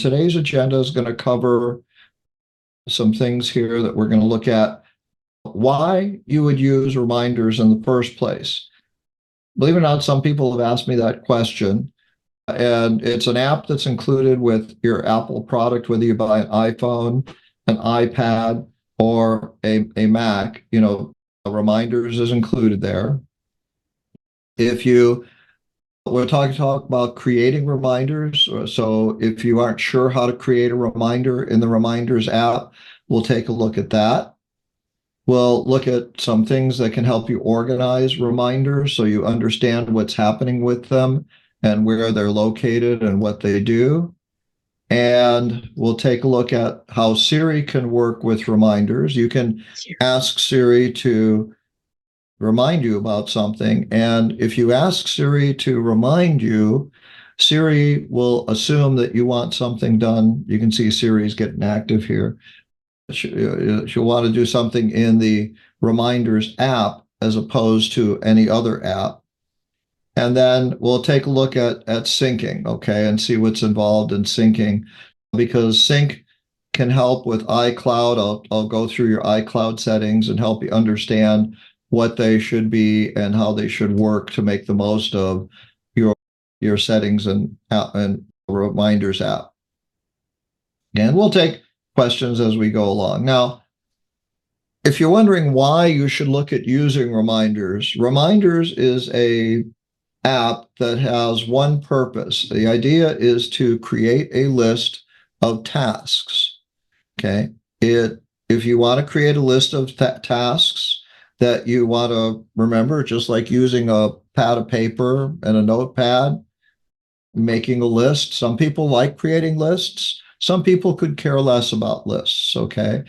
Today's agenda is going to cover some things here that we're going to look at why you would use reminders in the first place. Believe it or not, some people have asked me that question, and it's an app that's included with your Apple product, whether you buy an iPhone, an iPad, or a Mac. Reminders is included there. If you We're talk about creating reminders. So if you aren't sure how to create a reminder in the Reminders app, we'll take a look at that. We'll look at some things that can help you organize reminders so you understand what's happening with them and where they're located and what they do. And we'll take a look at how Siri can work with reminders. You can ask Siri to remind you about something. And if you ask Siri to remind you, Siri will assume that you want something done. You can see Siri's getting active here. She'll want to do something in the Reminders app as opposed to any other app. And then we'll take a look at syncing, okay, and see what's involved in syncing, because sync can help with iCloud. I'll go through your iCloud settings and help you understand what they should be and how they should work to make the most of your settings and Reminders app. And we'll take questions as we go along. Now, if you're wondering why you should look at using Reminders, Reminders is a app that has one purpose. The idea is to create a list of tasks. Okay. If you want to create a list of tasks that you want to remember, just like using a pad of paper and a notepad, making a list. Some people like creating lists. Some people could care less about lists, okay?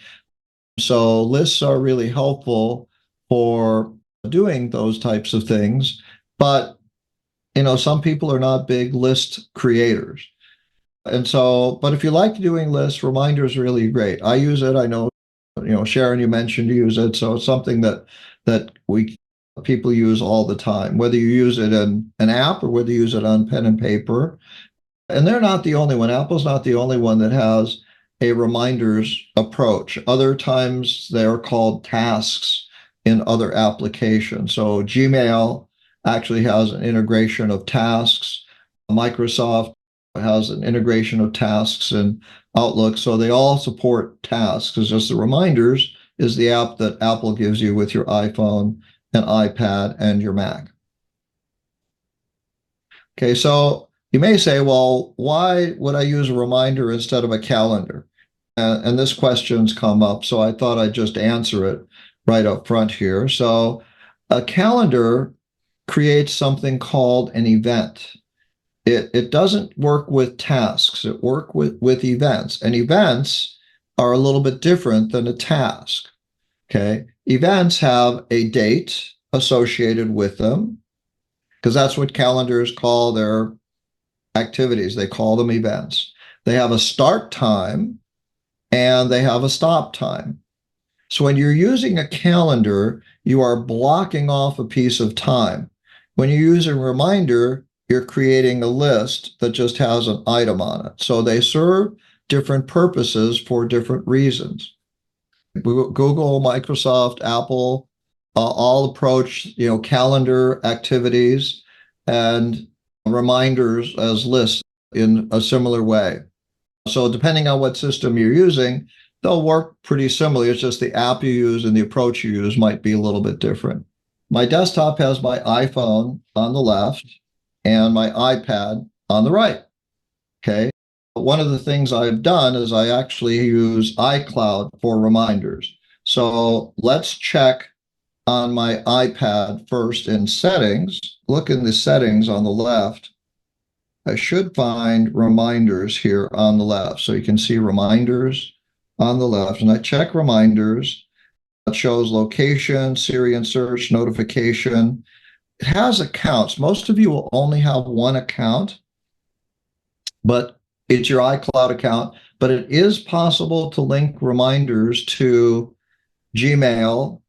So lists are really helpful for doing those types of things, but some people are not big list creators. And so, but if you like doing lists, Reminders are really great. I use it. I know, Sharon, you mentioned you use it. So it's something that people use all the time, whether you use it in an app or whether you use it on pen and paper. And they're not the only one. Apple's not the only one that has a reminders approach. Other times they're called tasks in other applications. So Gmail actually has an integration of tasks. Microsoft has an integration of tasks and Outlook. So they all support tasks. It's just the Reminders is the app that Apple gives you with your iPhone and iPad and your Mac. Okay, so you may say, well, why would I use a reminder instead of a calendar? And this question's come up, so I thought I'd just answer it right up front here. So a calendar creates something called an event. It doesn't work with tasks. It works with events. And events are a little bit different than a task. Okay. Events have a date associated with them, because that's what calendars call their activities. They call them events. They have a start time and they have a stop time. So when you're using a calendar, you are blocking off a piece of time. When you use a reminder, you're creating a list that just has an item on it. So they serve different purposes for different reasons. Google, Microsoft, Apple, all approach, calendar activities and reminders as lists in a similar way. So depending on what system you're using, they'll work pretty similarly. It's just the app you use and the approach you use might be a little bit different. My desktop has my iPhone on the left and my iPad on the right. Okay. One of the things I've done is I actually use iCloud for reminders. So let's check on my iPad first in settings. Look in the settings on the left. I should find reminders here on the left. So you can see reminders on the left. And I check reminders. It shows location, Siri and search, notification. It has accounts. Most of you will only have one account, but it's your iCloud account. But it is possible to link reminders to Gmail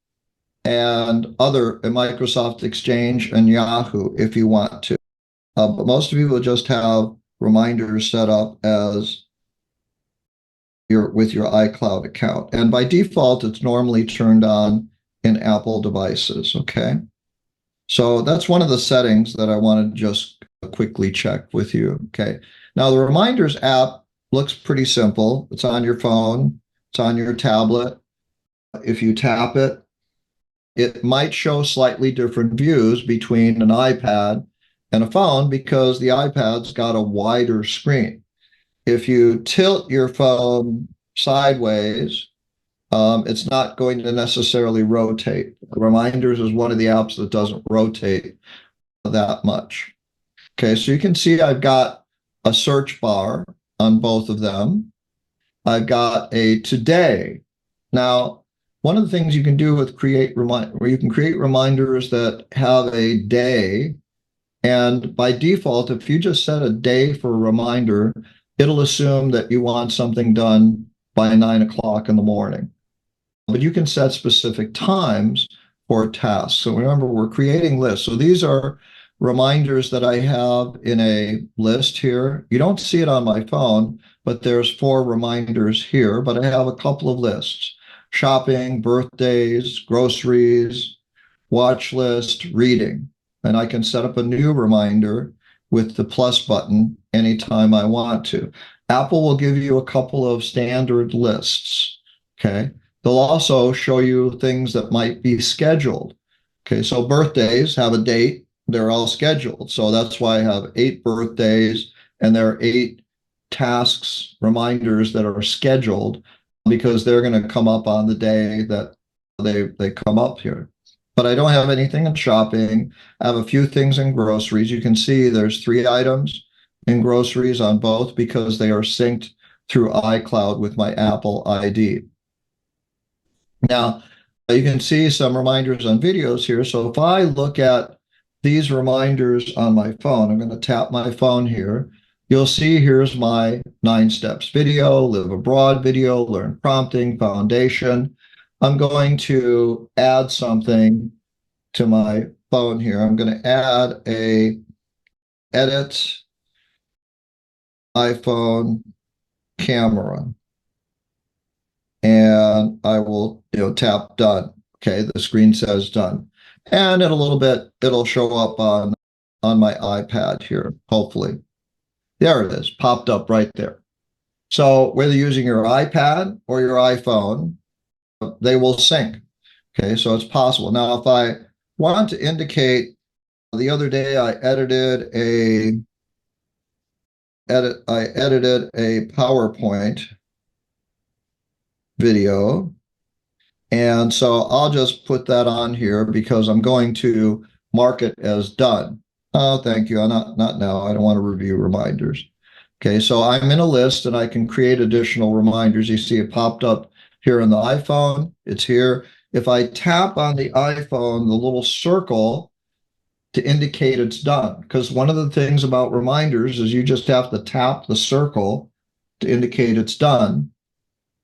and other Microsoft Exchange and Yahoo if you want to. But most of you will just have reminders set up as with your iCloud account. And by default, it's normally turned on in Apple devices. Okay. So that's one of the settings that I want to just quickly check with you. Okay. Now the Reminders app looks pretty simple. It's on your phone, it's on your tablet. If you tap it, it might show slightly different views between an iPad and a phone because the iPad's got a wider screen. If you tilt your phone sideways, it's not going to necessarily rotate. Reminders is one of the apps that doesn't rotate that much. Okay, so you can see I've got a search bar on both of them. I've got a today. Now, one of the things you can do with where you can create reminders that have a day, and by default, if you just set a day for a reminder, it'll assume that you want something done by 9 o'clock in the morning. But you can set specific times for tasks. So remember, we're creating lists. So these are reminders that I have in a list here. You don't see it on my phone, but there's 4 reminders here, but I have a couple of lists: shopping, birthdays, groceries, watch list, reading. And I can set up a new reminder with the plus button anytime I want to. Apple will give you a couple of standard lists. Okay. They'll also show you things that might be scheduled. Okay. So birthdays have a date. They're all scheduled. So that's why I have 8 birthdays and there are 8 tasks, reminders that are scheduled because they're going to come up on the day that they come up here. But I don't have anything in shopping. I have a few things in groceries. You can see there's 3 items in groceries on both because they are synced through iCloud with my Apple ID. Now, you can see some reminders on videos here. So if I look at these reminders on my phone, I'm going to tap my phone here. You'll see here's my 9 steps video, live abroad video, learn prompting, foundation. I'm going to add something to my phone here. I'm going to add a edit iPhone camera. And I will, tap done. Okay, the screen says done. And in a little bit, it'll show up on my iPad here, hopefully. There it is, popped up right there. So whether using your iPad or your iPhone, they will sync. Okay, so it's possible. Now, if I want to indicate, the other day I edited a PowerPoint video. And so I'll just put that on here because I'm going to mark it as done. Oh, thank you. Not now. I don't want to review reminders. Okay, so I'm in a list and I can create additional reminders. You see it popped up here on the iPhone. It's here. If I tap on the iPhone, the little circle to indicate it's done, because one of the things about reminders is you just have to tap the circle to indicate it's done,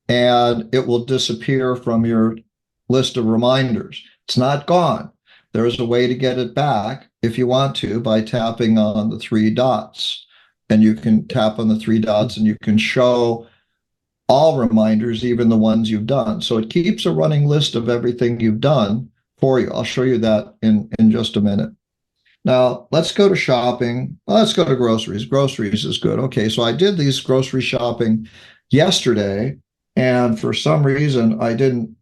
and it will disappear from your list of reminders. It's not gone. There's a way to get it back if you want to by tapping on the 3 dots. And you can tap on the 3 dots and you can show all reminders, even the ones you've done. So it keeps a running list of everything you've done for you. I'll show you that in just a minute. Now, let's go to shopping. Well, let's go to groceries. Groceries is good. Okay, so I did these grocery shopping yesterday, and for some reason, I didn't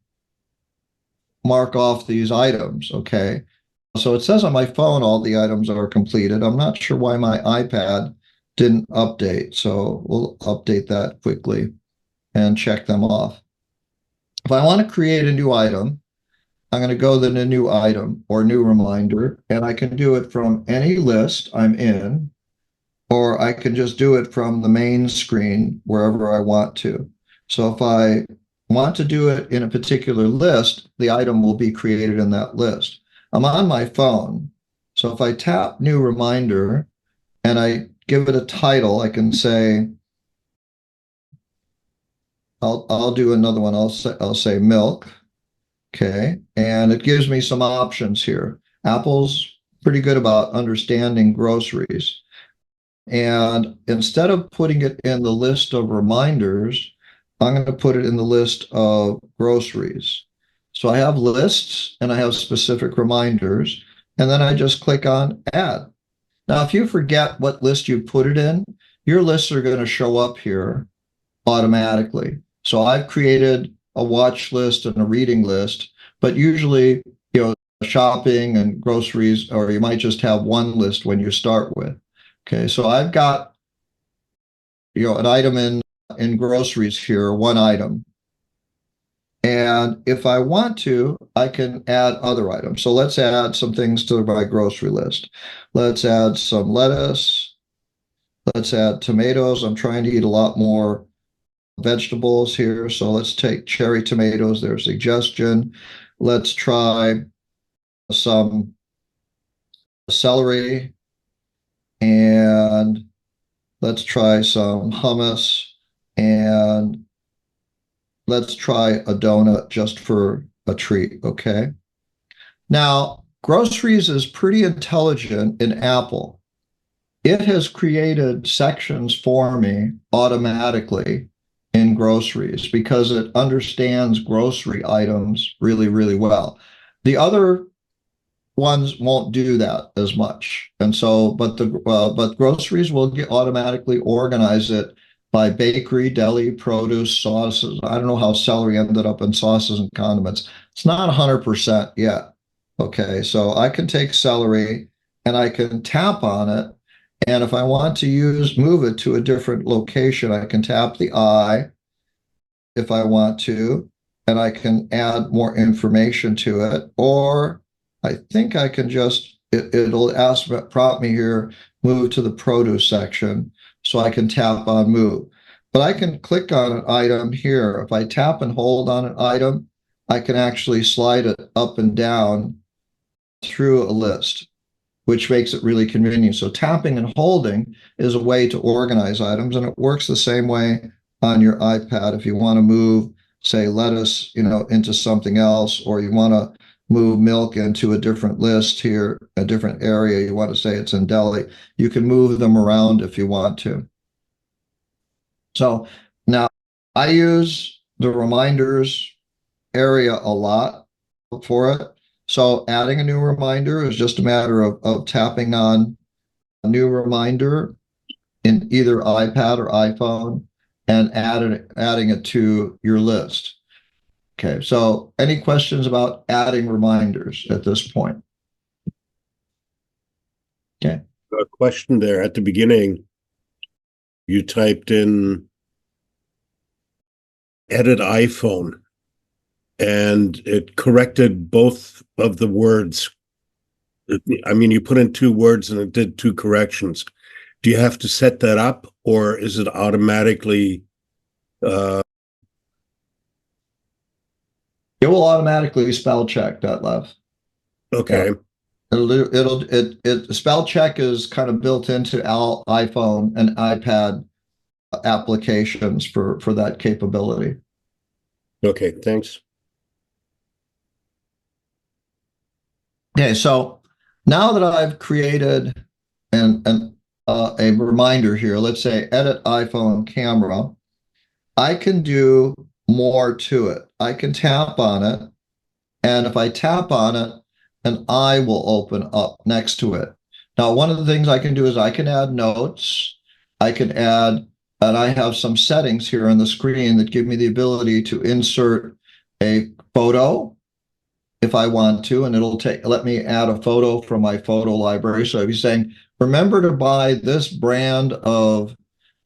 mark off these items. Okay, so it says on my phone all the items are completed. I'm not sure why my iPad didn't update, so we'll update that quickly and check them off. If I want to create a new item, I'm going to go to the new item or new reminder, and I can do it from any list I'm in, or I can just do it from the main screen wherever I want to. So if I want to do it in a particular list, the item will be created in that list. I'm on my phone. So if I tap new reminder and I give it a title, I can say, I'll do another one. I'll say milk. Okay. And it gives me some options here. Apple's pretty good about understanding groceries. And instead of putting it in the list of reminders, I'm going to put it in the list of groceries. So I have lists and I have specific reminders, and then I just click on add. Now, if you forget what list you put it in, your lists are going to show up here automatically. So I've created a watch list and a reading list, but usually, shopping and groceries, or you might just have one list when you start with. Okay, so I've got, an item in groceries here, one item. And if I want to, I can add other items. So let's add some things to my grocery list. Let's add some lettuce. Let's add tomatoes. I'm trying to eat a lot more vegetables here. So let's take cherry tomatoes, their suggestion. Let's try some celery, and let's try some hummus, and let's try a donut just for a treat. Okay. Now, groceries is pretty intelligent in Apple. It has created sections for me automatically in groceries because it understands grocery items really, really well. The other ones won't do that as much, and so, but groceries will automatically organize it by bakery, deli, produce, sauces. I don't know how celery ended up in sauces and condiments. It's not 100% yet. Okay, so I can take celery and I can tap on it. And if I want to move it to a different location, I can tap the eye if I want to, and I can add more information to it. Or I think I can it'll prompt me here, move to the produce section. So I can tap on move. But I can click on an item here. If I tap and hold on an item, I can actually slide it up and down through a list, which makes it really convenient. So tapping and holding is a way to organize items, and it works the same way on your iPad. If you want to move, say, lettuce, into something else, or you want to move milk into a different list here, a different area, you want to say it's in deli, you can move them around if you want to. So now I use the reminders area a lot for it. So adding a new reminder is just a matter of tapping on a new reminder in either iPad or iPhone and adding it to your list. Okay, so any questions about adding reminders at this point? Okay. A question there at the beginning. You typed in edit iPhone, and it corrected both of the words. I mean, you put in two words and it did two corrections. Do you have to set that up, or is it automatically? It will automatically spell check that, Lev. Okay. Yeah. It spell check is kind of built into all iPhone and iPad applications for that capability. Okay, thanks. Okay, so now that I've created a reminder here, let's say edit iPhone camera, I can do more to it. I can tap on it, and if I tap on it, an eye will open up next to it. Now, one of the things I can do is I can add notes. I can add, and I have some settings here on the screen that give me the ability to insert a photo if I want to, and it'll let me add a photo from my photo library. So if you're saying, remember to buy this brand of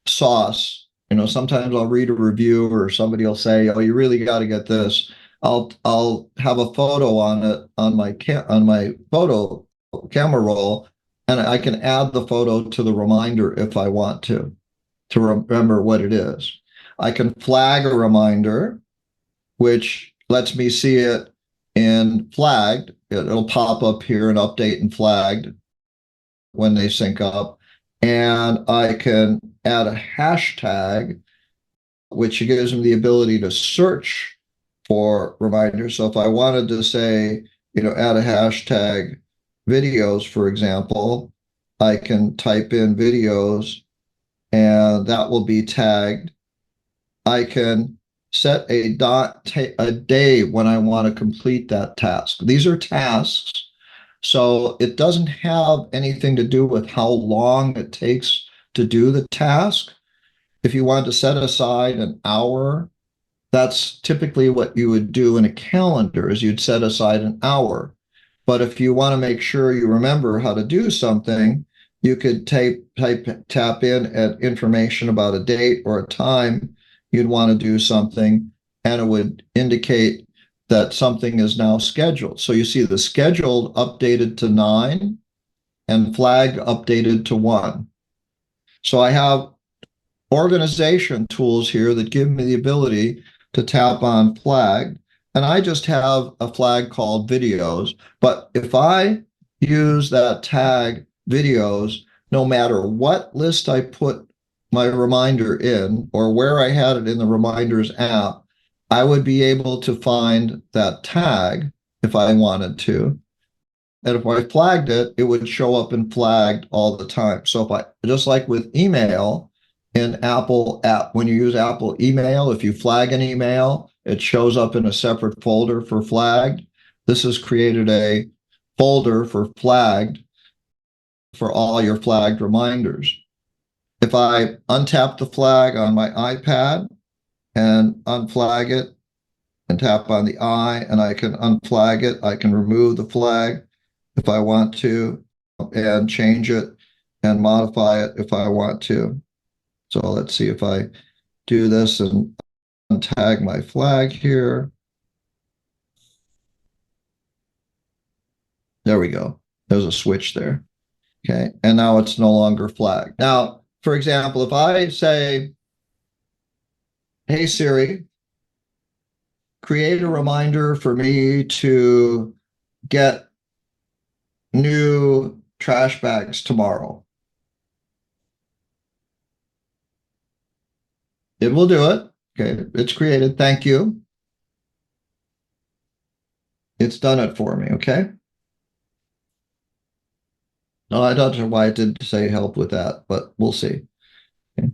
sauce, sometimes I'll read a review or somebody will say, oh, you really got to get this. I'll have a photo on it on my photo camera roll, and I can add the photo to the reminder if I want to remember what it is. I can flag a reminder, which lets me see it in flagged. It'll pop up here and update and flagged when they sync up. And I can add a hashtag, which gives me the ability to search for reminders. So if I wanted to say, add a hashtag videos, for example, I can type in videos and that will be tagged. I can set a day when I want to complete that task. These are tasks, so it doesn't have anything to do with how long it takes to do the task. If you want to set aside an hour, that's typically what you would do in a calendar, is you'd set aside an hour. But if you want to make sure you remember how to do something, you could tap in at information about a date or a time you'd want to do something, and it would indicate that something is now scheduled. So you see the scheduled updated to 9 and flag updated to 1. So I have organization tools here that give me the ability to tap on flag. And I just have a flag called videos. But if I use that tag videos, no matter what list I put my reminder in or where I had it in the reminders app, I would be able to find that tag if I wanted to. And if I flagged it, it would show up in flagged all the time. So if I, just like with email in Apple app, when you use Apple email, if you flag an email, it shows up in a separate folder for flagged. This has created a folder for flagged for all your flagged reminders. If I untap the flag on my iPad and unflag it and tap on the I, and I can unflag it, I can remove the flag if I want to, and change it and modify it if I want to. So let's see if I do this and untag my flag here. There we go. There's a switch there. Okay. And now it's no longer flagged. Now, for example, if I say, hey Siri, create a reminder for me to get new trash bags tomorrow. It will do it. Okay, it's created. Thank you. It's done it for me. Okay. No, I don't know why it didn't say help with that, but we'll see. Okay.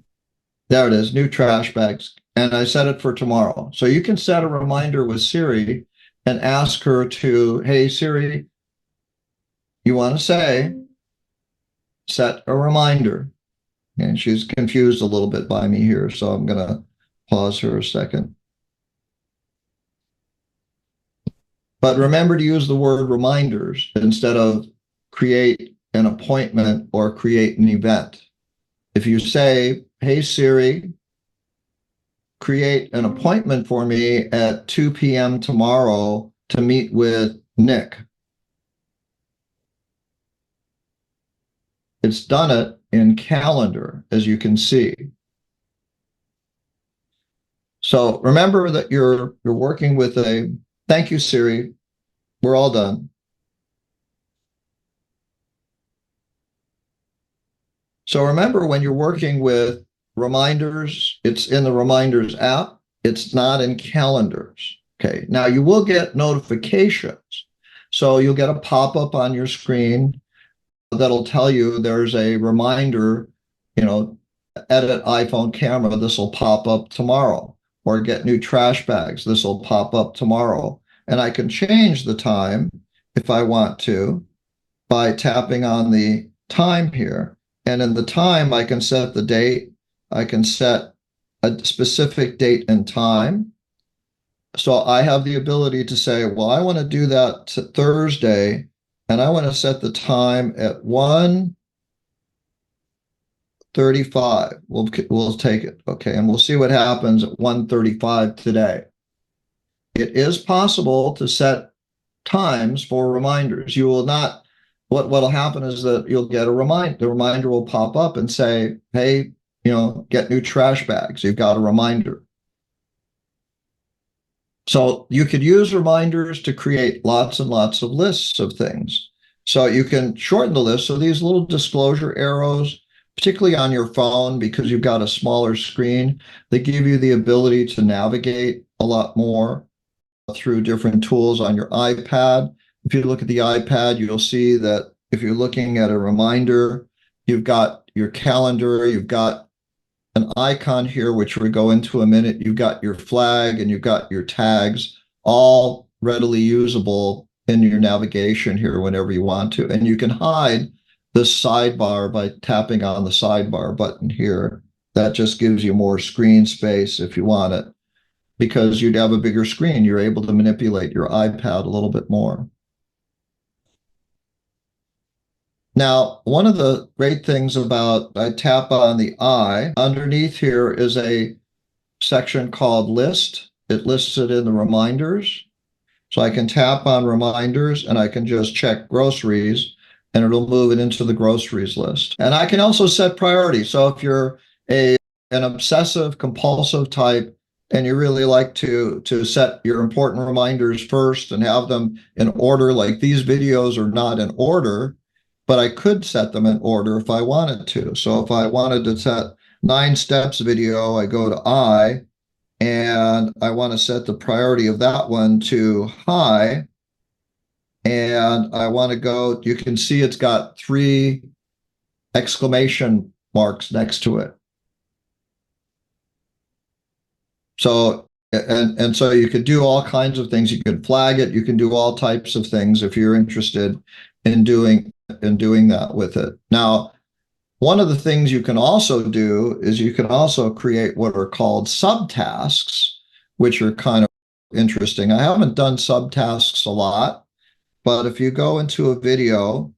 There it is, new trash bags. And I set it for tomorrow. So you can set a reminder with Siri and ask her to, hey, Siri, you want to say, set a reminder. And she's confused a little bit by me here, so I'm going to pause her a second. But remember to use the word reminders instead of create an appointment or create an event. If you say, hey, Siri, create an appointment for me at 2 p.m. tomorrow to meet with Nick, it's done it in calendar, as you can see. So remember that you're working with a, thank you, Siri. We're all done. So remember, when you're working with reminders, it's in the reminders app. It's not in calendars. Okay. Now you will get notifications. So you'll get a pop-up on your screen that'll tell you there's a reminder, edit iPhone camera. This will pop up tomorrow. Or get new trash bags. This will pop up tomorrow. And I can change the time if I want to by tapping on the time here. And in the time, I can set the date. I can set a specific date and time. So I have the ability to say, well, I want to do that Thursday, and I want to set the time at 1:35. We'll take it. Okay. And we'll see what happens at 1:35 today. It is possible to set times for reminders. You will not, what'll happen is that you'll get a reminder. The reminder will pop up and say, hey, get new trash bags. You've got a reminder. So you could use reminders to create lots and lots of lists of things. So you can shorten the list. So these little disclosure arrows, particularly on your phone, because you've got a smaller screen, they give you the ability to navigate a lot more through different tools on your iPad. If you look at the iPad, you'll see that if you're looking at a reminder, you've got your calendar, you've got an icon here, which we go into a minute. You've got your flag and you've got your tags, all readily usable in your navigation here whenever you want to. And you can hide this sidebar by tapping on the sidebar button here. That just gives you more screen space if you want it. Because you'd have a bigger screen, you're able to manipulate your iPad a little bit more. Now, one of the great things about, I tap on the eye, underneath here is a section called List. It lists it in the reminders. So I can tap on reminders and I can just check groceries and it'll move it into the groceries list. And I can also set priorities. So if you're an obsessive compulsive type and you really like to set your important reminders first and have them in order, like these videos are not in order, but I could set them in order if I wanted to. So if I wanted to set 9 steps video, I go to I, and I want to set the priority of that one to high. And I want to go, you can see it's got 3 exclamation marks next to it. So, and so you could do all kinds of things. You could flag it. You can do all types of things if you're interested in doing that with it. Now, one of the things you can also do is you can also create what are called subtasks, which are kind of interesting. I haven't done subtasks a lot, but if you go into a video,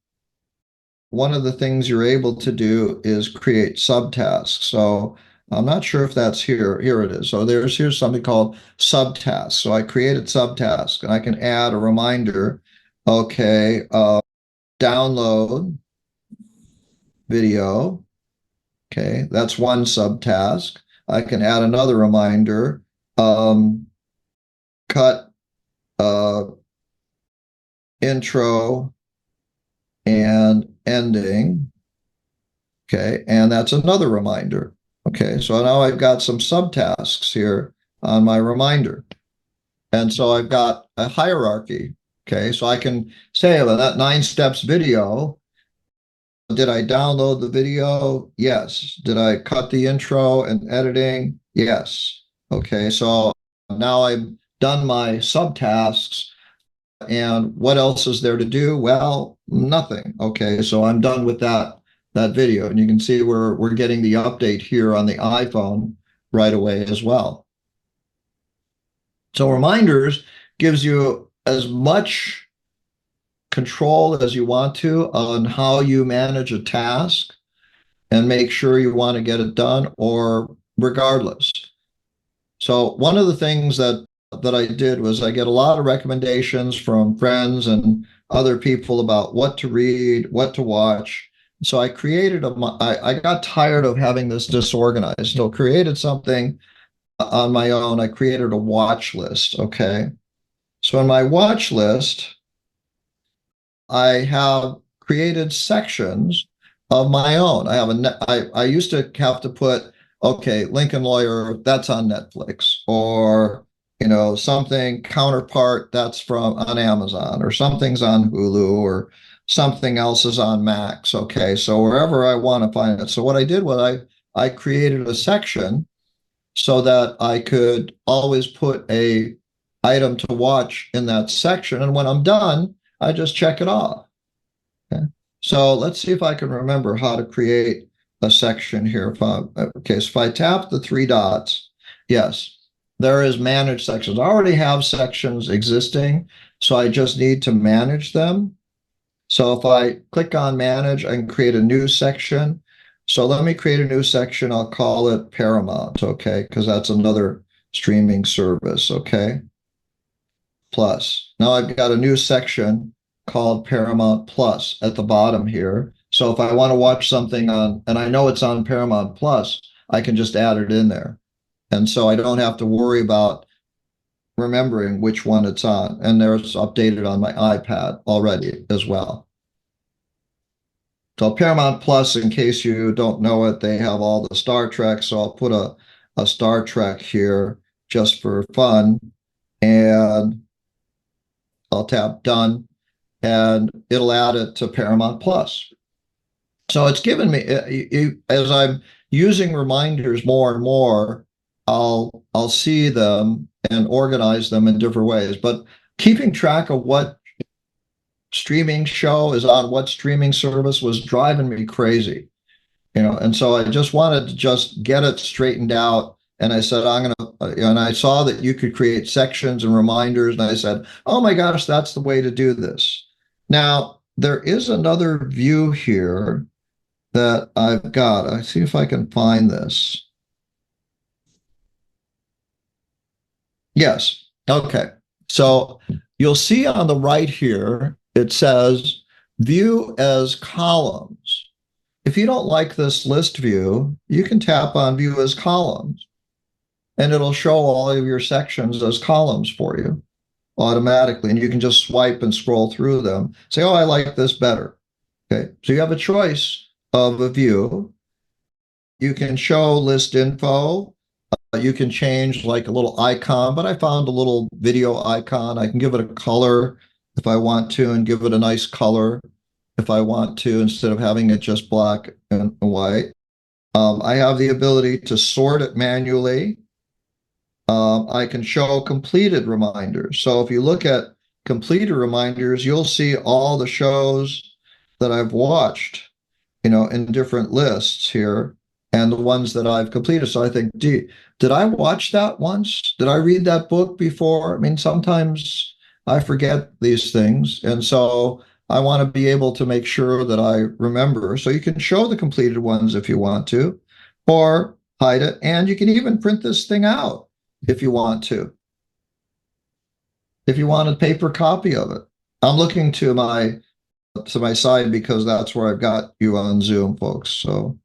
one of the things you're able to do is create subtasks. So I'm not sure if that's here. Here it is. So here's something called subtasks. So I created subtask and I can add a reminder. Okay, download video. Okay, that's one subtask. I can add another reminder. Cut intro and ending. Okay, and that's another reminder. Okay, so now I've got some subtasks here on my reminder. And so I've got a hierarchy. Okay, so I can say, well, that 9 steps video, did I download the video? Yes. Did I cut the intro and editing? Yes. Okay, so now I've done my subtasks. And what else is there to do? Well, nothing. Okay, so I'm done with that video. And you can see we're getting the update here on the iPhone right away as well. So reminders gives you as much control as you want to on how you manage a task and make sure you want to get it done, or regardless. So one of the things that I did was I get a lot of recommendations from friends and other people about what to read, what to watch. So I created I got tired of having this disorganized. So created something on my own. I created a watch list. Okay. So in my watch list, I have created sections of my own. I have I used to have to put, okay, Lincoln Lawyer, that's on Netflix, or something counterpart that's on Amazon, or something's on Hulu, or something else is on Max. Okay, so wherever I want to find it. So what I did was I created a section so that I could always put a item to watch in that section, and when I'm done, I just check it off. Okay, so let's see if I can remember how to create a section here. Okay, so if I tap the 3 dots, yes, there is manage sections. I already have sections existing, so I just need to manage them. So if I click on manage, I can create a new section. So let me create a new section. I'll call it Paramount, okay, because that's another streaming service, okay? Plus. Now I've got a new section called Paramount Plus at the bottom here. So if I want to watch something on, and I know it's on Paramount Plus, I can just add it in there. And so I don't have to worry about remembering which one it's on. And there's updated on my iPad already as well. So Paramount Plus, in case you don't know it, they have all the Star Trek. So I'll put a Star Trek here just for fun. And I'll tap done, and it'll add it to Paramount Plus. So it's given me, as I'm using reminders more and more, I'll see them and organize them in different ways. But keeping track of what streaming show is on what streaming service was driving me crazy, and so I just wanted to just get it straightened out. And I said, and I saw that you could create sections and reminders. And I said, oh my gosh, that's the way to do this. Now, there is another view here that I've got. I see if I can find this. Yes. Okay. So you'll see on the right here, it says view as columns. If you don't like this list view, you can tap on view as columns and it'll show all of your sections as columns for you automatically. And you can just swipe and scroll through them. Say, oh, I like this better. Okay. So you have a choice of a view. You can show list info. You can change like a little icon, but I found a little video icon. I can give it a color if I want to and give it a nice color if I want to, instead of having it just black and white. I have the ability to sort it manually. I can show completed reminders. So if you look at completed reminders, you'll see all the shows that I've watched, in different lists here and the ones that I've completed. So I think, did I watch that once? Did I read that book before? I mean, sometimes I forget these things. And so I want to be able to make sure that I remember. So you can show the completed ones if you want to, or hide it. And you can even print this thing out if you want to. If you want a paper copy of it. I'm looking to my side because that's where I've got you on Zoom, folks. So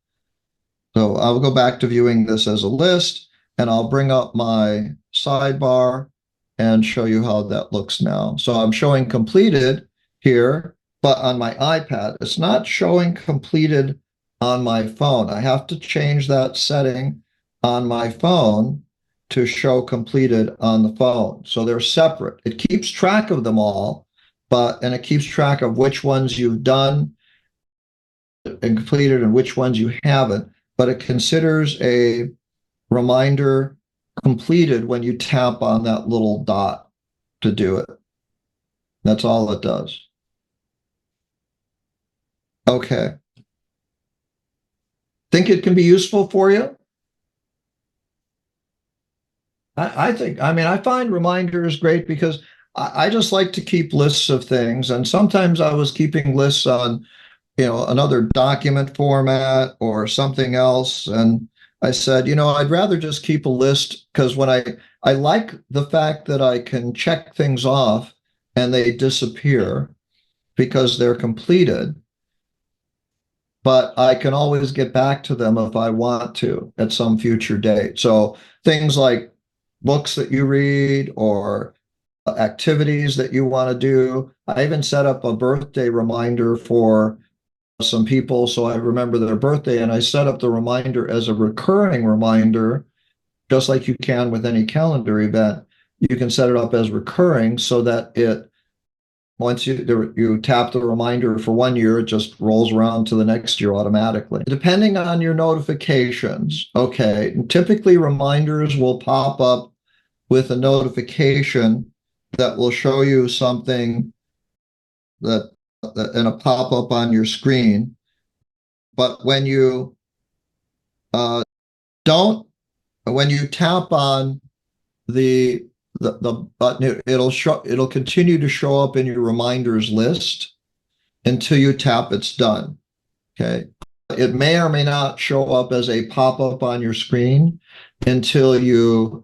I'll go back to viewing this as a list, and I'll bring up my sidebar and show you how that looks now. So I'm showing completed here, but on my iPad, it's not showing completed on my phone. I have to change that setting on my phone to show completed on the phone. So they're separate. It keeps track of them all, and it keeps track of which ones you've done and completed and which ones you haven't. But it considers a reminder completed when you tap on that little dot to do it. That's all it does. Okay. Think it can be useful for you? I find reminders great because I just like to keep lists of things. And sometimes I was keeping lists on another document format or something else. And I said, I'd rather just keep a list, because when I like the fact that I can check things off and they disappear because they're completed, but I can always get back to them if I want to at some future date. So things like books that you read or activities that you want to do. I even set up a birthday reminder for some people so I remember their birthday, and I set up the reminder as a recurring reminder, just like you can with any calendar event. You can set it up as recurring so that once you tap the reminder for 1 year, it just rolls around to the next year automatically. Depending on your notifications, okay, typically reminders will pop up with a notification that will show you something that in a pop-up on your screen. But when you when you tap on the button, it'll continue to show up in your reminders list until you tap it's done. Okay. It may or may not show up as a pop-up on your screen until you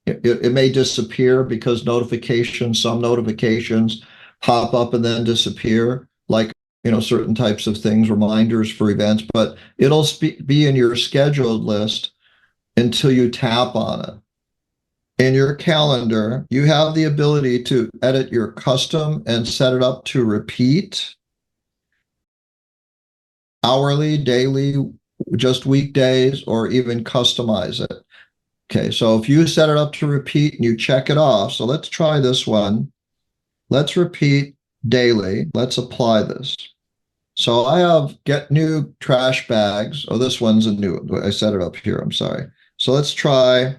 it may disappear because some notifications pop up and then disappear, like certain types of things, reminders for events, but it'll be in your scheduled list until you tap on it. In your calendar, you have the ability to edit your custom and set it up to repeat hourly, daily, just weekdays, or even customize it. Okay, so if you set it up to repeat and you check it off, so let's try this one. Let's repeat daily. Let's apply this. So I have get new trash bags. Oh, this one's a new, I set it up here. I'm sorry. So let's try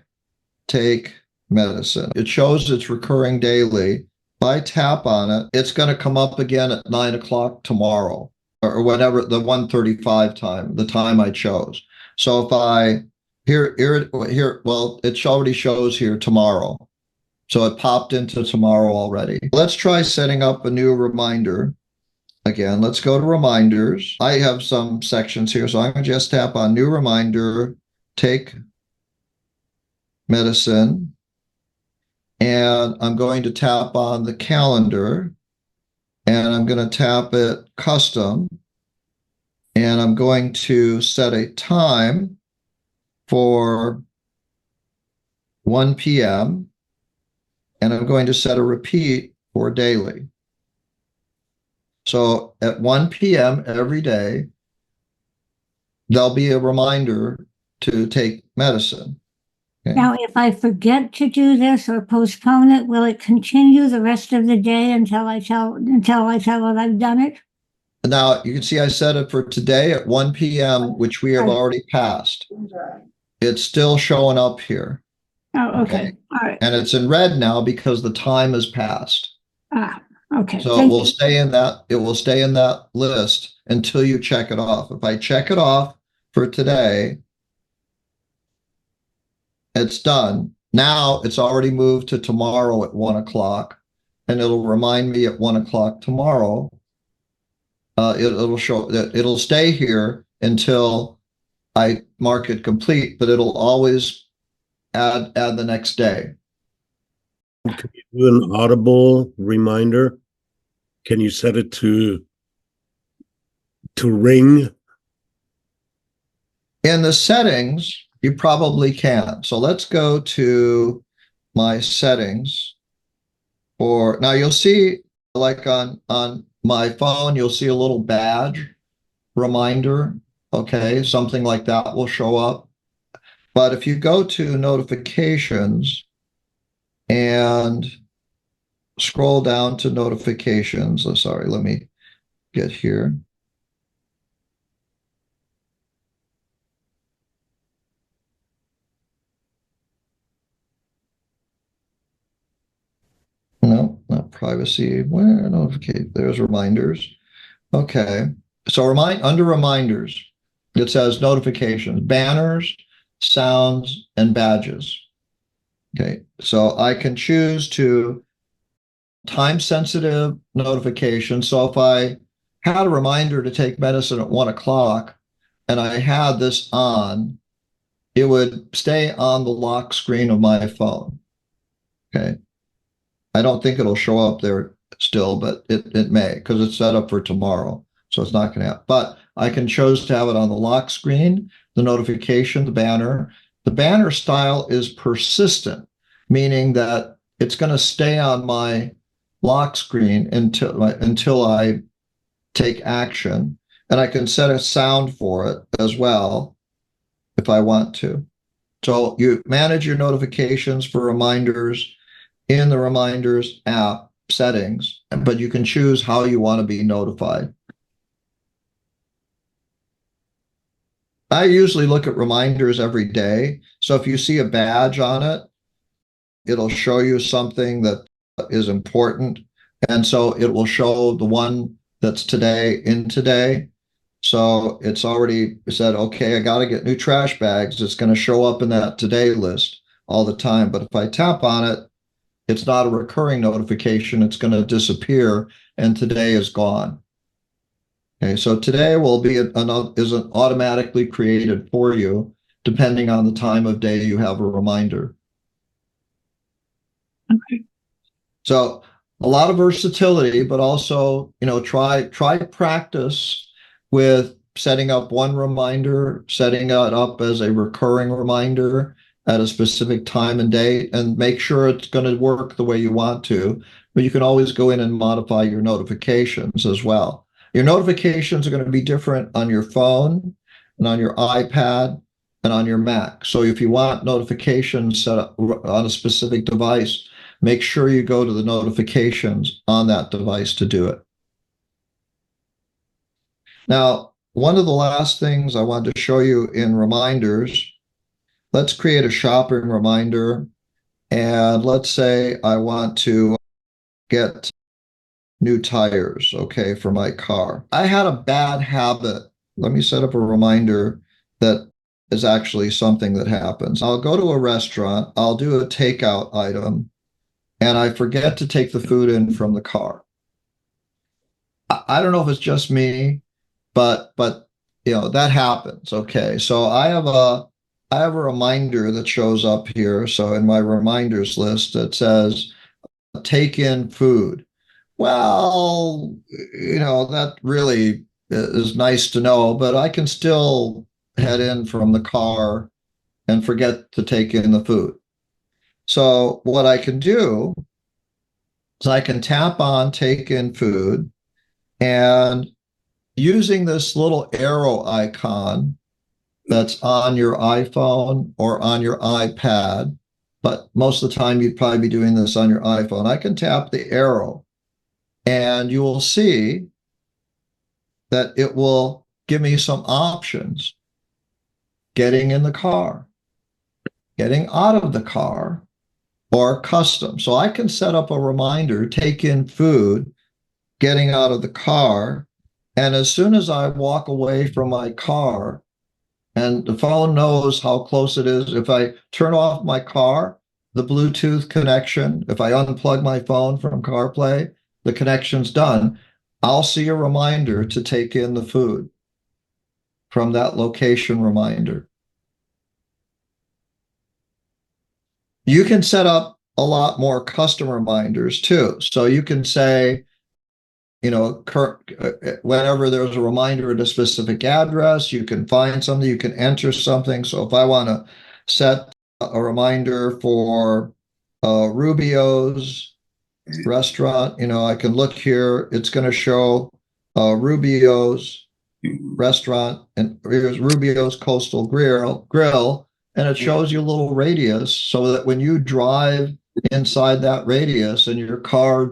take medicine. It shows it's recurring daily. If I tap on it, it's going to come up again at 9 o'clock tomorrow or whatever, the 1:35 time, the time I chose. So if I here, well, it already shows here tomorrow. So it popped into tomorrow already. Let's try setting up a new reminder. Again, let's go to reminders. I have some sections here, so I'm going to just tap on new reminder, take medicine, and I'm going to tap on the calendar, and I'm going to tap it custom, and I'm going to set a time for 1 p.m., and I'm going to set a repeat for daily. So at 1 p.m. every day, there'll be a reminder to take medicine. Okay. Now, if I forget to do this or postpone it, will it continue the rest of the day until I tell it I've done it? Now you can see I set it for today at 1 p.m., which we have already passed. It's still showing up here. Oh, okay. All right. And it's in red now because the time has passed. Ah, okay. So it will stay in that list until you check it off. If I check it off for today, it's done. Now it's already moved to tomorrow at 1 o'clock, and it'll remind me at 1 o'clock tomorrow. It'll show that it'll stay here until I mark it complete, but it'll always add the next day. Can you do an audible reminder? Can you set it to ring? In the settings, you probably can. So let's go to my settings. Or now you'll see, like on my phone, you'll see a little badge reminder. Okay, something like that will show up. But if you go to notifications and scroll down to notifications, oh, sorry, let me get here. No, not privacy. Where notification? There's reminders. Okay. So under reminders, it says notifications, banners, sounds, and badges. Okay. So I can choose to time sensitive notifications. So if I had a reminder to take medicine at 1 o'clock and I had this on, it would stay on the lock screen of my phone. Okay. I don't think it'll show up there still, but it may because it's set up for tomorrow. So it's not going to happen. But I can choose to have it on the lock screen, the notification, the banner. The banner style is persistent, meaning that it's going to stay on my lock screen until I take action. And I can set a sound for it as well if I want to. So you manage your notifications for reminders in the reminders app settings, but you can choose how you want to be notified. I usually look at reminders every day. So if you see a badge on it, it'll show you something that is important. And so it will show the one that's today in today. So it's already said, okay, I got to get new trash bags. It's going to show up in that today list all the time. But if I tap on it, it's not a recurring notification. It's going to disappear, and today is gone. Okay, so today will be isn't automatically created for you, depending on the time of day you have a reminder. Okay. So a lot of versatility, but also, try practice with setting up one reminder, setting it up as a recurring reminder at a specific time and date, and make sure it's going to work the way you want to. But you can always go in and modify your notifications as well. Your notifications are going to be different on your phone and on your iPad and on your Mac. So if you want notifications set up on a specific device, make sure you go to the notifications on that device to do it. Now, one of the last things I wanted to show you in reminders, let's create a shopping reminder. And let's say I want to get new tires, okay, for my car. I had a bad habit. Let me set up a reminder that is actually something that happens. I'll go to a restaurant, I'll do a takeout item, and I forget to take the food in from the car. I don't know if it's just me, but that happens. Okay. So I have a reminder that shows up here. So in my reminders list, it says take in food. Well, that really is nice to know, but I can still head in from the car and forget to take in the food. So what I can do is I can tap on take in food, and using this little arrow icon that's on your iPhone or on your iPad, but most of the time you'd probably be doing this on your iPhone. I can tap the arrow and you will see that it will give me some options. Getting in the car, getting out of the car, or custom. So I can set up a reminder, take in food, getting out of the car, and as soon as I walk away from my car, and the phone knows how close it is. If I turn off my car, the Bluetooth connection, if I unplug my phone from CarPlay, the connection's done. I'll see a reminder to take in the food from that location reminder. You can set up a lot more custom reminders too. So you can say, whenever there's a reminder at a specific address, you can find something, you can enter something. So if I want to set a reminder for Rubio's restaurant, I can look here. It's going to show Rubio's restaurant, and here's Rubio's Coastal Grill, and it shows you a little radius so that when you drive inside that radius and your car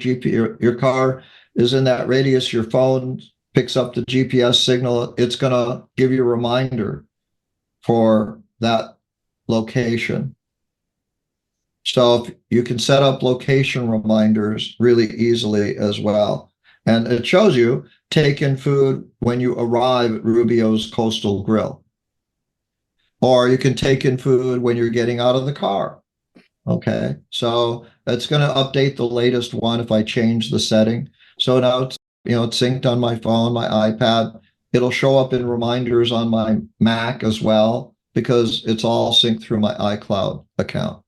is in that radius, your phone picks up the GPS signal, it's going to give you a reminder for that location. So you can set up location reminders really easily as well. And it shows you take in food when you arrive at Rubio's Coastal Grill. Or you can take in food when you're getting out of the car. Okay, so it's going to update the latest one if I change the setting. So now it's synced on my phone, my iPad. It'll show up in reminders on my Mac as well because it's all synced through my iCloud account.